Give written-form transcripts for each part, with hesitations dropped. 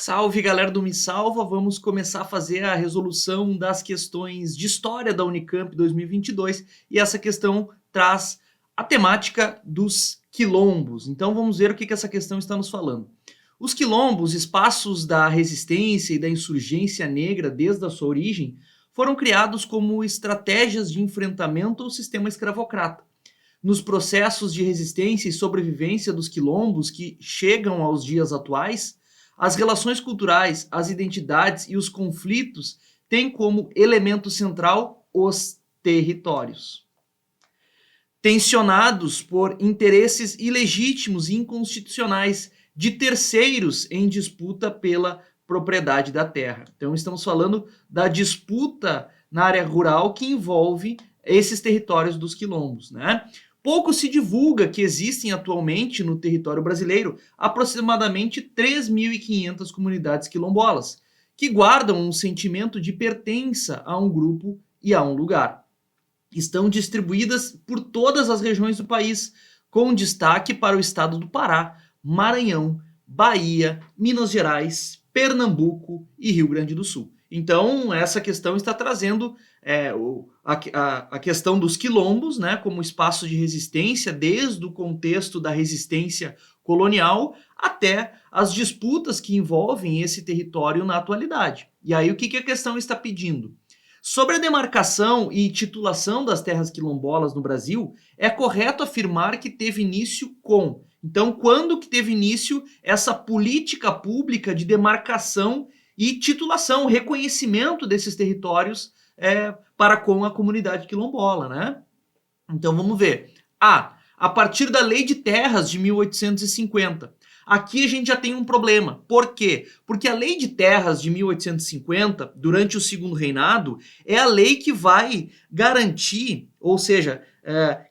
Salve, galera do Me Salva! Vamos começar a fazer a resolução das questões de história da Unicamp 2022 e essa questão traz a temática dos quilombos. Então vamos ver o que essa questão está nos falando. Os quilombos, espaços da resistência e da insurgência negra desde a sua origem, foram criados como estratégias de enfrentamento ao sistema escravocrata. Nos processos de resistência e sobrevivência dos quilombos que chegam aos dias atuais, as relações culturais, as identidades e os conflitos têm como elemento central os territórios. Tensionados por interesses ilegítimos e inconstitucionais de terceiros em disputa pela propriedade da terra. Então estamos falando da disputa na área rural que envolve esses territórios dos quilombos, né? Pouco se divulga que existem atualmente no território brasileiro aproximadamente 3.500 comunidades quilombolas, que guardam um sentimento de pertença a um grupo e a um lugar. Estão distribuídas por todas as regiões do país, com destaque para o estado do Pará, Maranhão, Bahia, Minas Gerais, Pernambuco e Rio Grande do Sul. Então, essa questão está trazendo a questão dos quilombos, né, como espaço de resistência, desde o contexto da resistência colonial até as disputas que envolvem esse território na atualidade. E aí, o que a questão está pedindo? Sobre a demarcação e titulação das terras quilombolas no Brasil, é correto afirmar que teve início com. Então, quando que teve início essa política pública de demarcação e titulação, reconhecimento desses territórios para com a comunidade quilombola, né? Então, vamos ver. A partir da Lei de Terras de 1850. Aqui a gente já tem um problema. Por quê? Porque a Lei de Terras de 1850, durante o Segundo Reinado, é a lei que vai garantir, ou seja,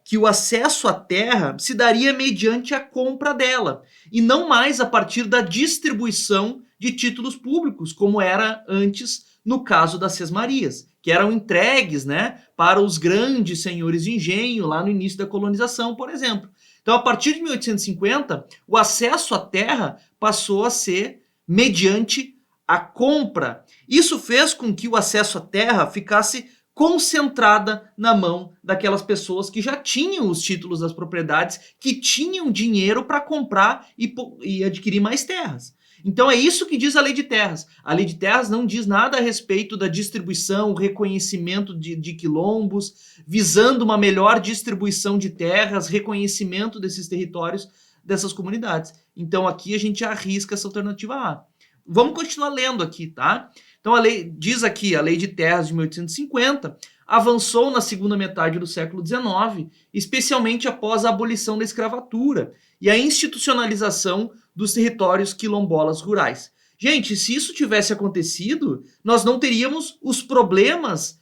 que o acesso à terra se daria mediante a compra dela, e não mais a partir da distribuição de títulos públicos, como era antes no caso das sesmarias, que eram entregues, né, para os grandes senhores de engenho lá no início da colonização, por exemplo. Então, a partir de 1850, o acesso à terra passou a ser mediante a compra. Isso fez com que o acesso à terra ficasse concentrada na mão daquelas pessoas que já tinham os títulos das propriedades, que tinham dinheiro para comprar e adquirir mais terras. Então é isso que diz a Lei de Terras. A Lei de Terras não diz nada a respeito da distribuição, reconhecimento de quilombos, visando uma melhor distribuição de terras, reconhecimento desses territórios, dessas comunidades. Então aqui a gente arrisca essa alternativa A. Vamos continuar lendo aqui, tá? Então a lei diz aqui, a Lei de Terras de 1850 avançou na segunda metade do século XIX, especialmente após a abolição da escravatura e a institucionalização dos territórios quilombolas rurais. Gente, se isso tivesse acontecido, nós não teríamos os problemas,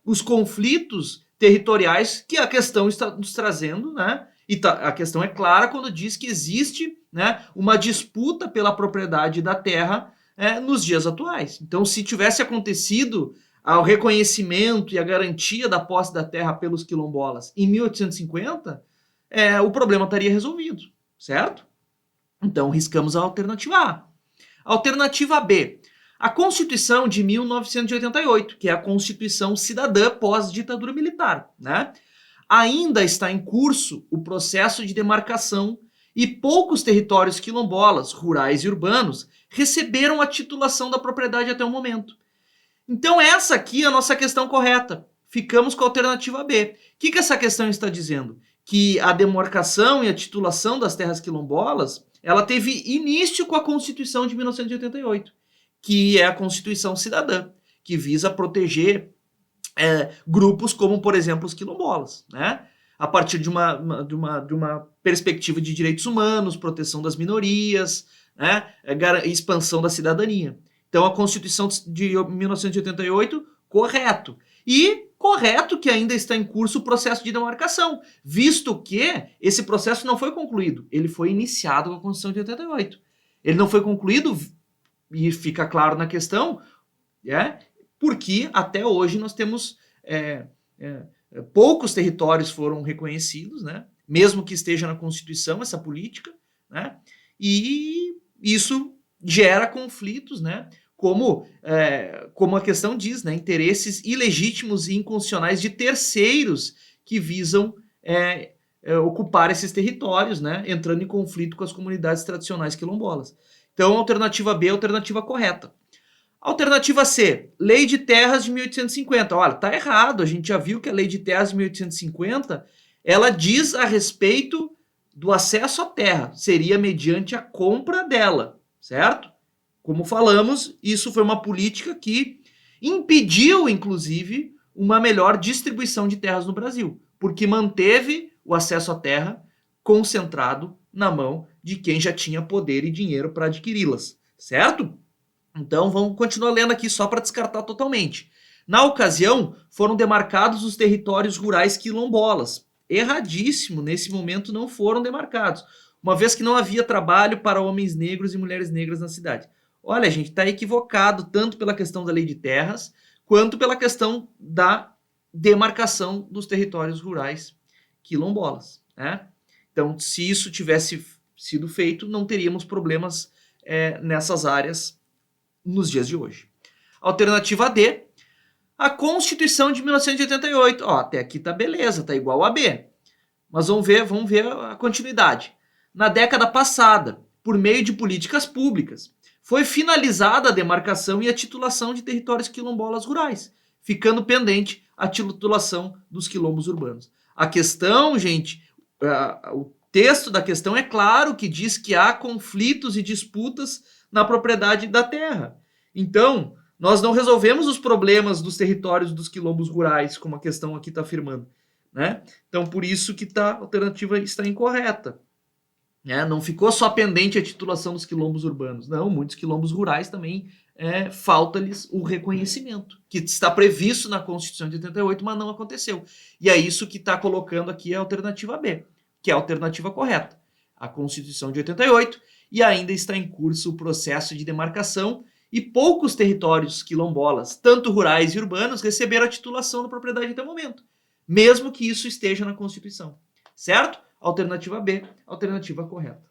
os conflitos territoriais que a questão está nos trazendo, né? E a questão é clara quando diz que existe, né, uma disputa pela propriedade da terra nos dias atuais. Então, se tivesse acontecido o reconhecimento e a garantia da posse da terra pelos quilombolas em 1850, o problema estaria resolvido, certo? Então, riscamos a alternativa A. Alternativa B. A Constituição de 1988, que é a Constituição Cidadã pós-ditadura militar, né? Ainda está em curso o processo de demarcação e poucos territórios quilombolas, rurais e urbanos, receberam a titulação da propriedade até o momento. Então essa aqui é a nossa questão correta. Ficamos com a alternativa B. O que essa questão está dizendo? Que a demarcação e a titulação das terras quilombolas, ela teve início com a Constituição de 1988, que é a Constituição Cidadã, que visa proteger grupos como, por exemplo, os quilombolas, né? A partir de uma perspectiva de direitos humanos, proteção das minorias, né? Expansão da cidadania. Então, a Constituição de 1988, correto. E correto que ainda está em curso o processo de demarcação, visto que esse processo não foi concluído. Ele foi iniciado com a Constituição de 88. Ele não foi concluído, e fica claro na questão, porque até hoje nós temos poucos territórios foram reconhecidos, né? Mesmo que esteja na Constituição essa política, né? E isso gera conflitos, né? Como a questão diz, né? Interesses ilegítimos e inconstitucionais de terceiros que visam ocupar esses territórios, né? Entrando em conflito com as comunidades tradicionais quilombolas. Então, a alternativa B é a alternativa correta. Alternativa C, Lei de Terras de 1850. Olha, tá errado. A gente já viu que a Lei de Terras de 1850, ela diz a respeito do acesso à terra. Seria mediante a compra dela, certo? Como falamos, isso foi uma política que impediu, inclusive, uma melhor distribuição de terras no Brasil, porque manteve o acesso à terra concentrado na mão de quem já tinha poder e dinheiro para adquiri-las, certo? Então vamos continuar lendo aqui só para descartar totalmente. Na ocasião, foram demarcados os territórios rurais quilombolas. Erradíssimo, nesse momento não foram demarcados, uma vez que não havia trabalho para homens negros e mulheres negras na cidade. Olha, gente, está equivocado tanto pela questão da lei de terras, quanto pela questão da demarcação dos territórios rurais quilombolas, né? Então, se isso tivesse sido feito, não teríamos problemas nessas áreas nos dias de hoje. Alternativa D, a Constituição de 1988. Ó, até aqui tá beleza, tá igual a B. Mas vamos ver a continuidade. Na década passada, por meio de políticas públicas, foi finalizada a demarcação e a titulação de territórios quilombolas rurais, ficando pendente a titulação dos quilombos urbanos. A questão, gente, o texto da questão é claro que diz que há conflitos e disputas na propriedade da terra. Então, nós não resolvemos os problemas dos territórios dos quilombos rurais, como a questão aqui está afirmando, né? Então, por isso que a alternativa está incorreta. Né? Não ficou só pendente a titulação dos quilombos urbanos. Não, muitos quilombos rurais também falta-lhes o reconhecimento, que está previsto na Constituição de 88, mas não aconteceu. E é isso que está colocando aqui a alternativa B, que é a alternativa correta. A Constituição de 88, e ainda está em curso o processo de demarcação, e poucos territórios quilombolas, tanto rurais e urbanos, receberam a titulação da propriedade até o momento, mesmo que isso esteja na Constituição. Certo? Alternativa B, alternativa correta.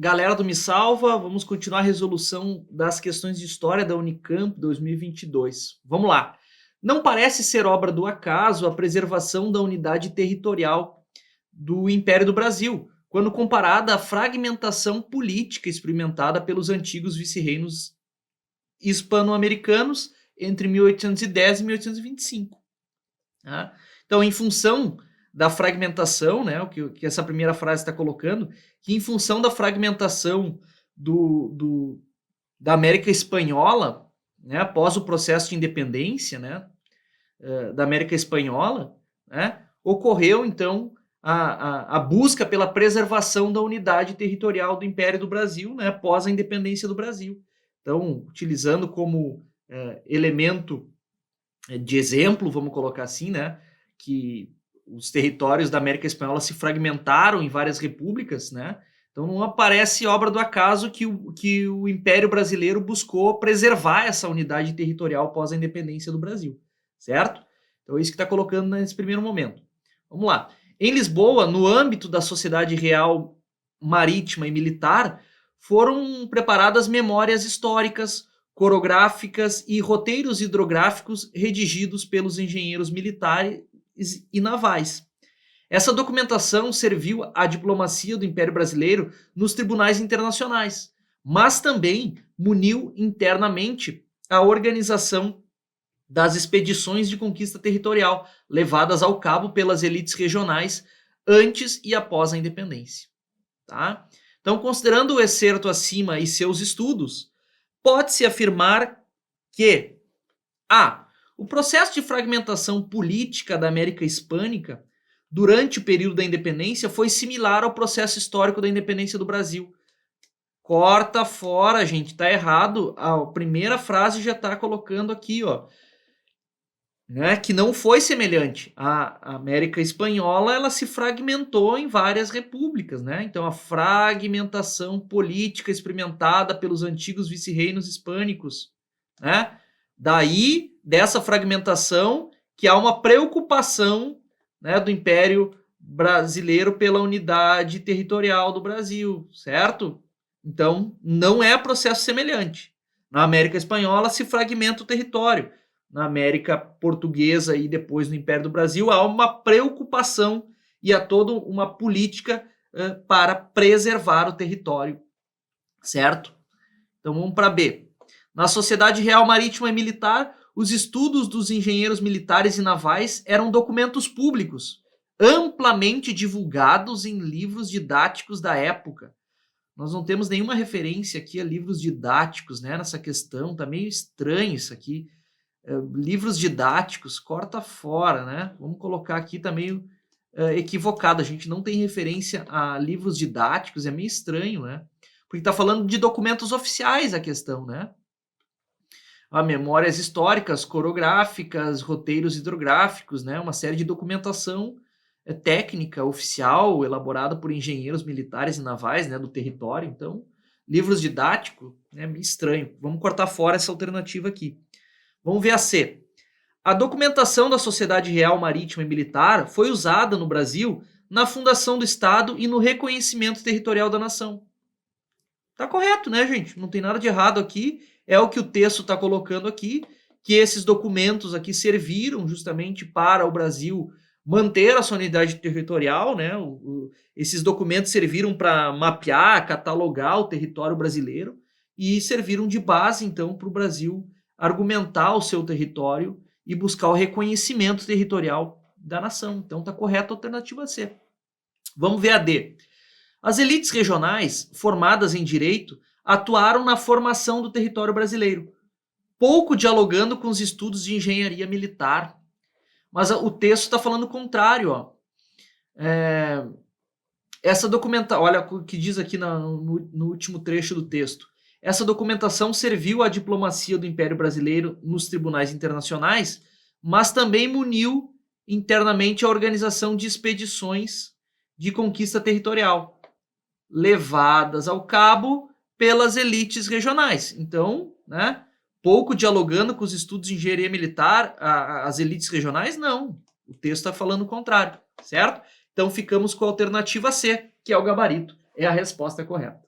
galera do Me Salva, vamos continuar a resolução das questões de história da Unicamp 2022. Vamos lá. Não parece ser obra do acaso a preservação da unidade territorial do Império do Brasil, quando comparada à fragmentação política experimentada pelos antigos vice-reinos hispano-americanos entre 1810 e 1825. Tá? Então, em função da fragmentação, né, o que essa primeira frase está colocando, que em função da fragmentação da América Espanhola, né, após o processo de independência, né, da América Espanhola, né, ocorreu, então, a busca pela preservação da unidade territorial do Império do Brasil, né, após a independência do Brasil. Então, utilizando como elemento de exemplo, vamos colocar assim, né, que os territórios da América Espanhola se fragmentaram em várias repúblicas, né? Então não aparece obra do acaso que o Império Brasileiro buscou preservar essa unidade territorial após a independência do Brasil, certo? Então é isso que está colocando nesse primeiro momento. Vamos lá. Em Lisboa, no âmbito da Sociedade Real Marítima e Militar, foram preparadas memórias históricas, corográficas e roteiros hidrográficos redigidos pelos engenheiros militares e navais. Essa documentação serviu à diplomacia do Império Brasileiro nos tribunais internacionais, mas também muniu internamente a organização das expedições de conquista territorial levadas ao cabo pelas elites regionais antes e após a independência. Tá? Então, considerando o excerto acima e seus estudos, pode-se afirmar que o processo de fragmentação política da América Hispânica durante o período da independência foi similar ao processo histórico da independência do Brasil. Corta fora, gente, tá errado. A primeira frase já está colocando aqui, ó, né, que não foi semelhante. A América Espanhola, ela se fragmentou em várias repúblicas, né? Então a fragmentação política experimentada pelos antigos vice-reinos hispânicos, né? Daí, dessa fragmentação, que há uma preocupação, né, do Império Brasileiro pela unidade territorial do Brasil, certo? Então, não é processo semelhante. Na América Espanhola se fragmenta o território. Na América Portuguesa e depois no Império do Brasil, há uma preocupação e há toda uma política para preservar o território, certo? Então, vamos para B. Na Sociedade Real Marítima e Militar, os estudos dos engenheiros militares e navais eram documentos públicos, amplamente divulgados em livros didáticos da época. Nós não temos nenhuma referência aqui a livros didáticos, né, nessa questão, tá meio estranho isso aqui. Livros didáticos, corta fora, né? Vamos colocar aqui, tá meio equivocado, a gente não tem referência a livros didáticos, é meio estranho, né? Porque tá falando de documentos oficiais a questão, né? Memórias históricas, corográficas, roteiros hidrográficos, né? Uma série de documentação técnica oficial elaborada por engenheiros militares e navais, né, do território. Então, livros didáticos é meio estranho. Vamos cortar fora essa alternativa aqui. Vamos ver a C. A documentação da Sociedade Real Marítima e Militar foi usada no Brasil na fundação do Estado e no reconhecimento territorial da nação. Tá correto, né, gente? Não tem nada de errado aqui. É o que o texto está colocando aqui, que esses documentos aqui serviram justamente para o Brasil manter a sua unidade territorial, né? Esses documentos serviram para mapear, catalogar o território brasileiro e serviram de base, então, para o Brasil argumentar o seu território e buscar o reconhecimento territorial da nação. Então está correta a alternativa C. Vamos ver a D. As elites regionais, formadas em direito, atuaram na formação do território brasileiro, pouco dialogando com os estudos de engenharia militar. Mas o texto está falando o contrário. Ó. Essa documentação, olha o que diz aqui no último trecho do texto. Essa documentação serviu à diplomacia do Império Brasileiro nos tribunais internacionais, mas também muniu internamente a organização de expedições de conquista territorial, levadas ao cabo pelas elites regionais. Então, né, pouco dialogando com os estudos de engenharia militar, as elites regionais, não. O texto está falando o contrário, certo? Então, ficamos com a alternativa C, que é o gabarito. É a resposta correta.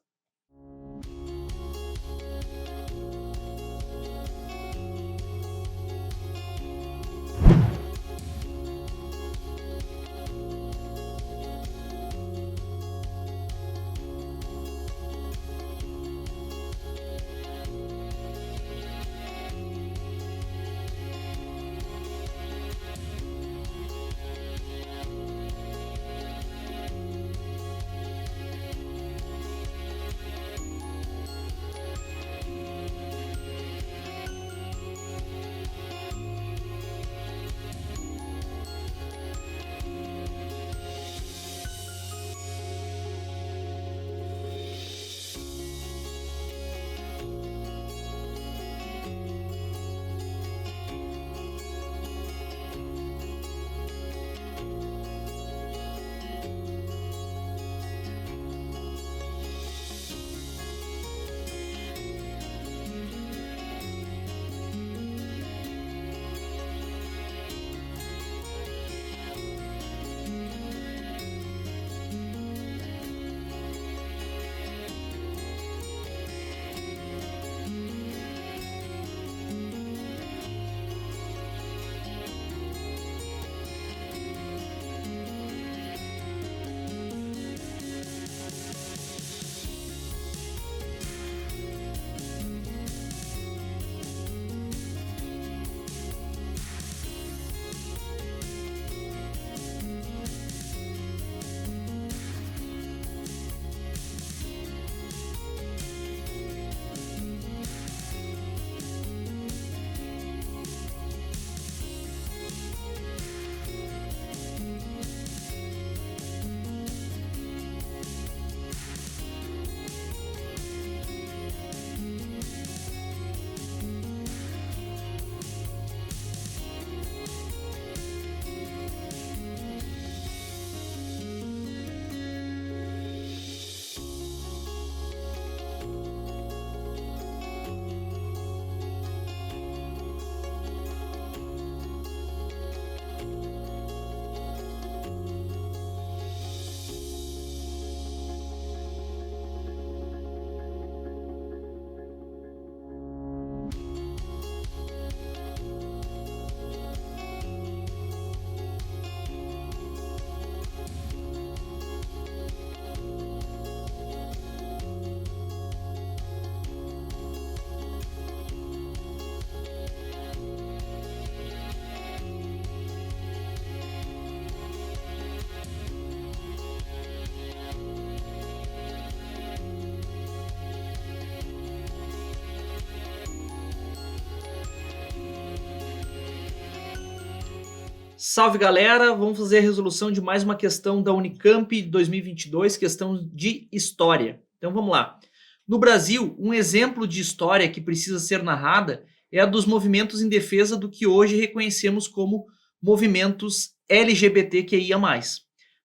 Salve galera, vamos fazer a resolução de mais uma questão da Unicamp 2022, questão de história. Então vamos lá. No Brasil, um exemplo de história que precisa ser narrada é a dos movimentos em defesa do que hoje reconhecemos como movimentos LGBTQIA+.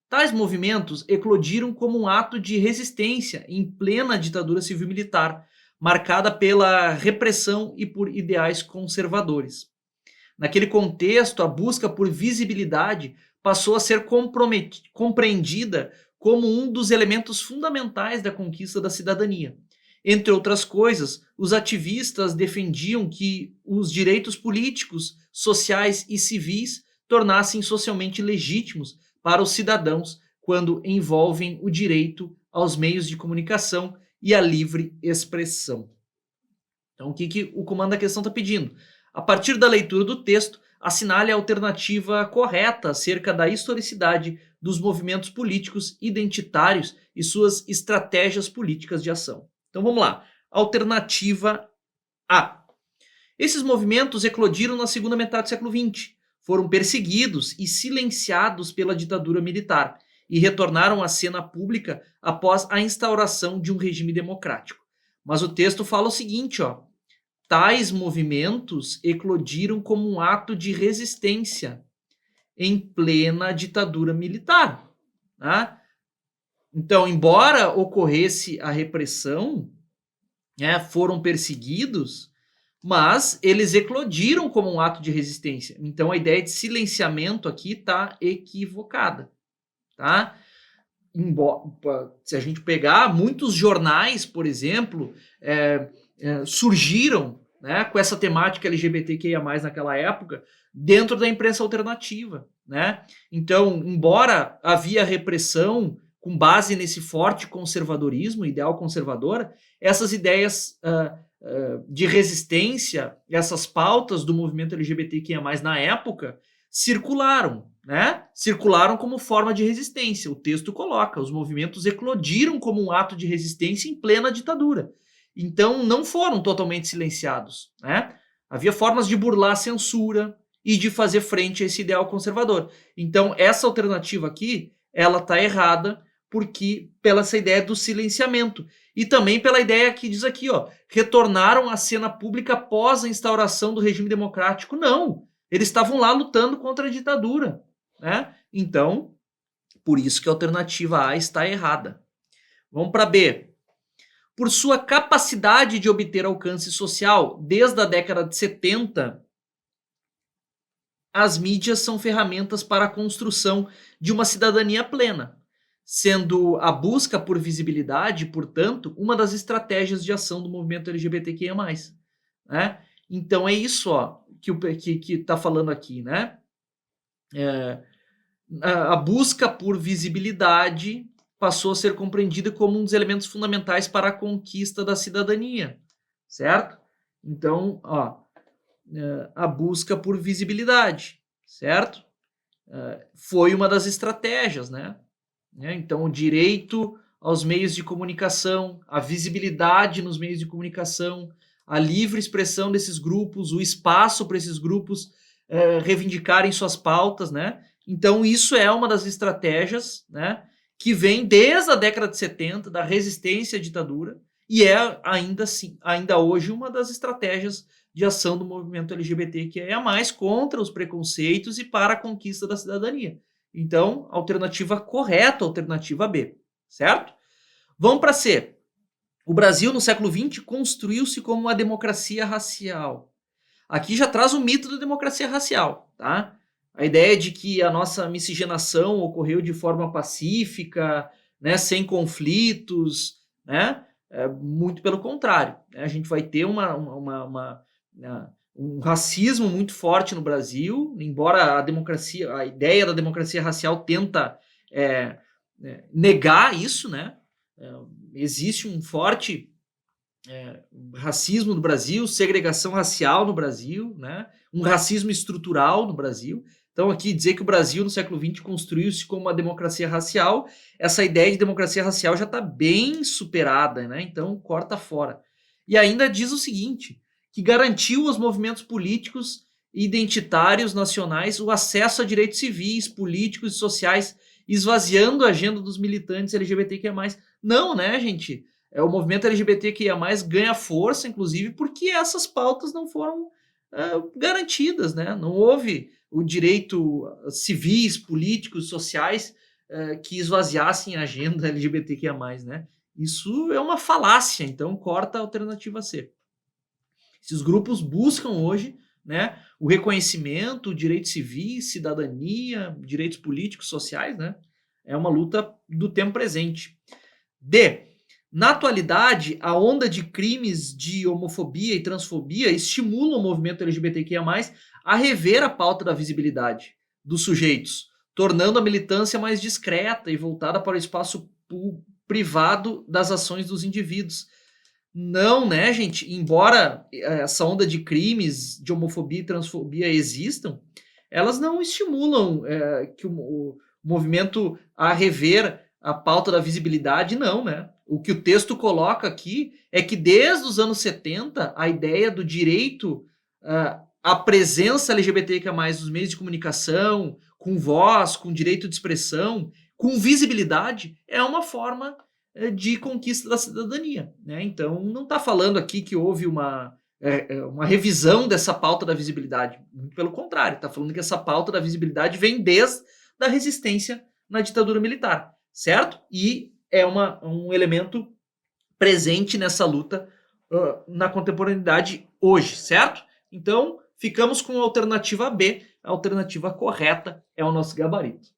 Tais movimentos eclodiram como um ato de resistência em plena ditadura civil-militar, marcada pela repressão e por ideais conservadores. Naquele contexto, a busca por visibilidade passou a ser compreendida como um dos elementos fundamentais da conquista da cidadania. Entre outras coisas, os ativistas defendiam que os direitos políticos, sociais e civis tornassem socialmente legítimos para os cidadãos quando envolvem o direito aos meios de comunicação e à livre expressão. Então, o que o comando da questão está pedindo? A partir da leitura do texto, assinale a alternativa correta acerca da historicidade dos movimentos políticos identitários e suas estratégias políticas de ação. Então vamos lá. Alternativa A. Esses movimentos eclodiram na segunda metade do século XX, foram perseguidos e silenciados pela ditadura militar e retornaram à cena pública após a instauração de um regime democrático. Mas o texto fala o seguinte, ó. Tais movimentos eclodiram como um ato de resistência em plena ditadura militar. Tá? Então, embora ocorresse a repressão, foram perseguidos, mas eles eclodiram como um ato de resistência. Então, a ideia de silenciamento aqui está equivocada. Tá? Se a gente pegar, muitos jornais, por exemplo, surgiram, né, com essa temática LGBTQIA+, naquela época, dentro da imprensa alternativa. Né? Então, embora havia repressão com base nesse forte conservadorismo, ideal conservador, essas ideias de resistência, essas pautas do movimento LGBTQIA+, na época, circularam. Né? Circularam como forma de resistência. O texto coloca, os movimentos eclodiram como um ato de resistência em plena ditadura. Então, não foram totalmente silenciados. Né? Havia formas de burlar a censura e de fazer frente a esse ideal conservador. Então, essa alternativa aqui, ela está errada porque pela essa ideia do silenciamento. E também pela ideia que diz aqui, ó, retornaram à cena pública após a instauração do regime democrático. Não, eles estavam lá lutando contra a ditadura. Né? Então, por isso que a alternativa A está errada. Vamos para B. Por sua capacidade de obter alcance social, desde a década de 70, as mídias são ferramentas para a construção de uma cidadania plena, sendo a busca por visibilidade, portanto, uma das estratégias de ação do movimento LGBTQIA+. Né? Então é isso, ó, que está falando aqui. Né? A busca por visibilidade passou a ser compreendida como um dos elementos fundamentais para a conquista da cidadania, certo? Então, ó, a busca por visibilidade, certo? Foi uma das estratégias, né? Então, o direito aos meios de comunicação, a visibilidade nos meios de comunicação, a livre expressão desses grupos, o espaço para esses grupos reivindicarem suas pautas, né? Então, isso é uma das estratégias, né, que vem desde a década de 70, da resistência à ditadura, e é ainda hoje uma das estratégias de ação do movimento LGBT, que é a mais contra os preconceitos e para a conquista da cidadania. Então, alternativa correta, alternativa B, certo? Vamos para C. O Brasil, no século XX, construiu-se como uma democracia racial. Aqui já traz o mito da democracia racial, tá? A ideia de que a nossa miscigenação ocorreu de forma pacífica, né, sem conflitos, né? Muito pelo contrário. Né? A gente vai ter um racismo muito forte no Brasil, embora a ideia da democracia racial tenta negar isso, né? Existe um forte racismo no Brasil, segregação racial no Brasil, né? Um racismo estrutural no Brasil. Então, aqui dizer que o Brasil no século XX construiu-se como uma democracia racial, essa ideia de democracia racial já está bem superada, né? Então, corta fora. E ainda diz o seguinte, que garantiu aos movimentos políticos identitários nacionais o acesso a direitos civis, políticos e sociais, esvaziando a agenda dos militantes LGBTQIA+. Não, né, gente? O movimento LGBTQIA+, ganha força, inclusive, porque essas pautas não foram garantidas, né? Não houve o direito civis, políticos, sociais que esvaziassem a agenda LGBTQIA+, né? Isso é uma falácia, então corta a alternativa C. Esses grupos buscam hoje, né, o reconhecimento, direitos civis, cidadania, direitos políticos, sociais, né? É uma luta do tempo presente. D. Na atualidade, a onda de crimes de homofobia e transfobia estimula o movimento LGBTQIA+, a rever a pauta da visibilidade dos sujeitos, tornando a militância mais discreta e voltada para o espaço privado das ações dos indivíduos. Não, né, gente? Embora essa onda de crimes de homofobia e transfobia existam, elas não estimulam que o movimento a rever a pauta da visibilidade, não, né? O que o texto coloca aqui é que desde os anos 70, a ideia do direito à presença LGBTQIA+, nos meios de comunicação, com voz, com direito de expressão, com visibilidade, é uma forma de conquista da cidadania, né? Então, não está falando aqui que houve uma revisão dessa pauta da visibilidade. Muito pelo contrário, está falando que essa pauta da visibilidade vem desde a resistência na ditadura militar, certo? E é um elemento presente nessa luta na contemporaneidade hoje, certo? Então, ficamos com a alternativa B. A alternativa correta é o nosso gabarito.